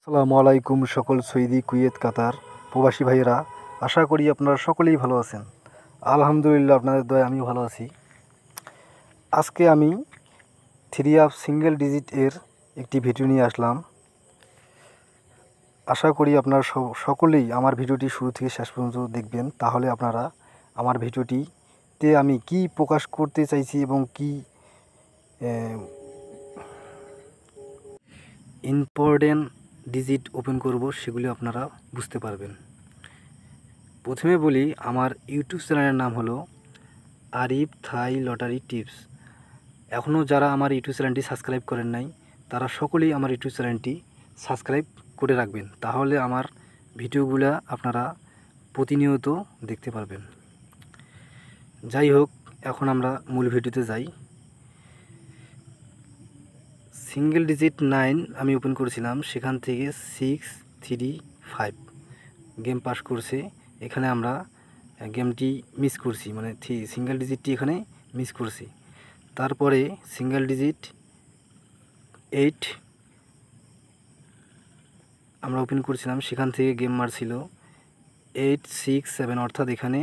আসসালামু আলাইকুম সকল সৌদি, কুয়েত, কাতার প্রবাসী ভাইয়েরা, আশা করি আপনারা সকলেই ভালো আছেন। আলহামদুলিল্লাহ, আপনাদের দয়ায় আমিও ভালো আছি। আজকে আমি 3 সিঙ্গেল ডিজিট এর একটি ভিডিও নিয়ে আসলাম। আশা করি আপনারা সকলেই আমার ভিডিওটি শুরু থেকে শেষ পর্যন্ত দেখবেন, তাহলে আপনারা আমার ভিডিওটিতে আমি কি প্রকাশ করতে চাইছি এবং কি ইম্পর্টেন্ট ডিজিট ওপেন করব সেগুলি আপনারা বুঝতে পারবেন। প্রথমে বলি, আমার ইউটিউব চ্যানেলের নাম হলো আরিফ থাই লটারি টিপস। এখনও যারা আমার ইউটিউব চ্যানেলটি সাবস্ক্রাইব করেন নাই, তারা সকলেই আমার ইউটিউব চ্যানেলটি সাবস্ক্রাইব করে রাখবেন, তাহলে আমার ভিডিওগুলো আপনারা প্রতিনিয়ত দেখতে পারবেন। যাই হোক, এখন আমরা মূল ভিডিওতে যাই। সিঙ্গেল ডিজিট 9 আমি ওপেন করেছিলাম, সেখান থেকে 6, 3, 5 গেম পাস করছে। এখানে আমরা গেমটি মিস করছি, মানে সিঙ্গেল ডিজিটটি এখানে মিস করছি। তারপরে সিঙ্গেল ডিজিট 8 আমরা ওপেন করেছিলাম, সেখান থেকে গেম মারছিল 8, 6, 7, অর্থাৎ এখানে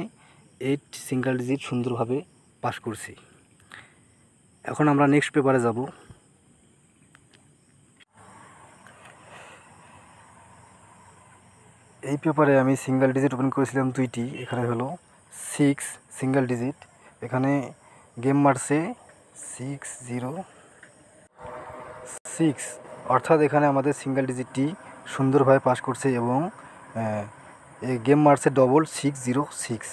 8 সিঙ্গেল ডিজিট সুন্দরভাবে পাস করছি। এখন আমরা নেক্সট পেপারে যাব। এই পেপারে আমি সিঙ্গেল ডিজিট ওপেন করেছিলাম 2টি। এখানে হলো 6 সিঙ্গেল ডিজিট, এখানে গেম মারছে 6, 0, 6, অর্থাৎ এখানে আমাদের সিঙ্গেল ডিজিটটি সুন্দরভাবে পাস করছে এবং গেম মারছে ডবল 6, 0, 6।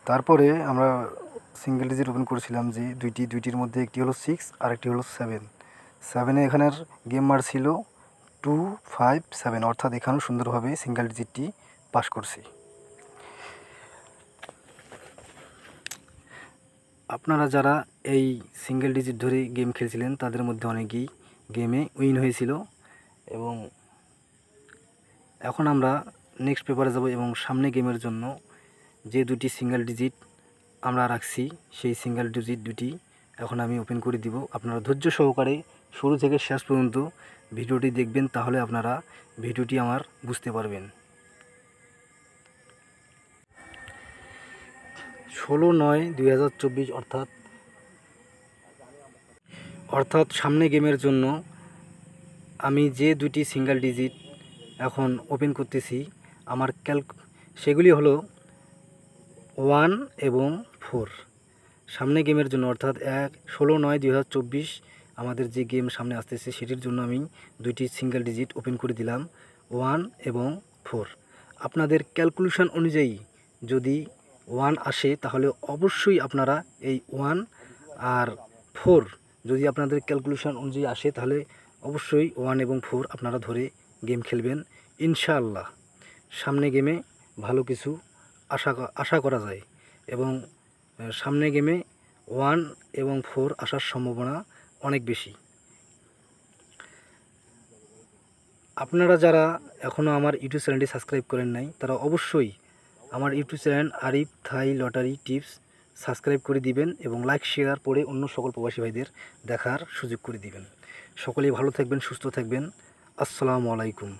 তারপরে আমরা সিঙ্গেল ডিজিট ওপেন করেছিলাম যে দুইটির মধ্যে একটি হলো 6 আর একটি হলো 7। 7-এ এখানের গেম মারছিল 2, 5, 7, অর্থাৎ এখানেও সুন্দরভাবে সিঙ্গেল ডিজিটটি পাস করছি। আপনারা যারা এই সিঙ্গেল ডিজিট ধরে গেম খেলছিলেন, তাদের মধ্যে অনেকেই গেমে উইন হয়েছিল। এবং এখন আমরা নেক্সট পেপারে যাব এবং সামনে গেমের জন্য যে দুটি সিঙ্গেল ডিজিট আমরা রাখছি, সেই সিঙ্গেল ডিজিট দুটি এখন আমি ওপেন করে দিব। আপনারা ধৈর্য সহকারে শুরু থেকে শেষ পর্যন্ত ভিডিওটি দেখবেন, তাহলে আপনারা ভিডিওটি আমার বুঝতে পারবেন। 16/9/2024 অর্থাৎ সামনে গেমের জন্য আমি যে দুটি সিঙ্গেল ডিজিট এখন ওপেন করতেছি, আমার সেগুলি হলো 1 এবং 4। সামনে গেমের জন্য অর্থাৎ 16/9/2024 আমাদের যে গেম সামনে আসতেছে, সেটির জন্য আমি দুইটি সিঙ্গেল ডিজিট ওপেন করে দিলাম, 1 এবং 4। আপনাদের ক্যালকুলেশন অনুযায়ী যদি 1 আসে, তাহলে অবশ্যই আপনারা এই 1 আর 4, যদি আপনাদের ক্যালকুলেশন অনুযায়ী আসে, তাহলে অবশ্যই 1 এবং 4 আপনারা ধরে গেম খেলবেন। ইনশাআল্লাহ সামনে গেমে ভালো কিছু আশা করা যায় এবং সামনে গেমে 1 এবং 4 আসার সম্ভাবনা অনেক বেশি। আপনারা যারা এখনও আমার ইউটিউব চ্যানেলটি সাবস্ক্রাইব করেন নাই, তারা অবশ্যই আমার ইউটিউব চ্যানেল আরিফ থাই লটারি টিপস সাবস্ক্রাইব করে দিবেন এবং লাইক শেয়ার করে অন্য সকল প্রবাসী ভাইদের দেখার সুযোগ করে দিবেন। সকলেই ভালো থাকবেন, সুস্থ থাকবেন। আসসালামু আলাইকুম।